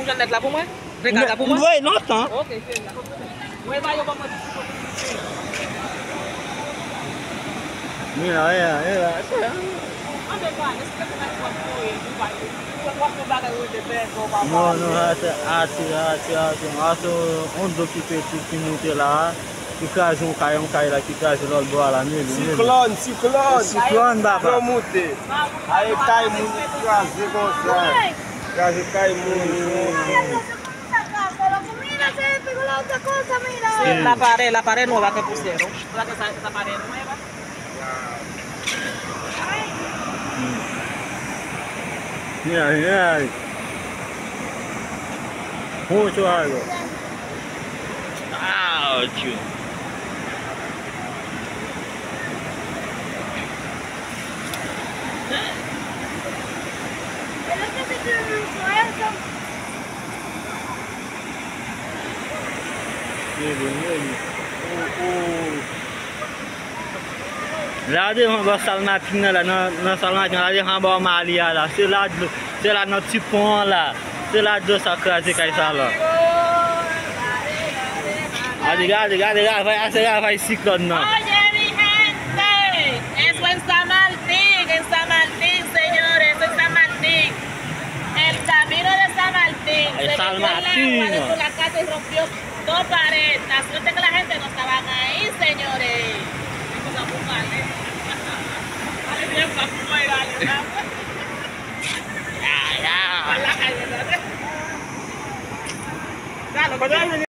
Janet là pour moi? Regarde là pour moi? Oui, longtemps. Ok, c'est là. Oui, va, yo, vamos. Mira, mira. Non, c'est on doit quitter tout qui monte là. Qui crase un caille là, qui crase l'autre bois là. Cyclone, baba. Vamos monter. Aí cai muito trazer você. Trazer cai muito. La pared nueva que pusieron. ¿Verdad que esa pared nueva? Mira. Mucho algo. Ouch. Là, on va salmatin là, dans salmatin là, on va Malia là, c'est là notre petit pont là, c'est là de ça crasé comme ça là. Regarde, va cyclone là. Oye, mi gente, eso es San Martín, señores, eso es San Martín. El camino de San Martín. El San Martín. Se metió el agua dentro de la casa y rompió 2 paredes. La suerte que la gente no estaban ahí, señores. Vamos a buscarle. Dale tiempo a fumar, dale, Ya. a la calle, dale. Claro, cuando hay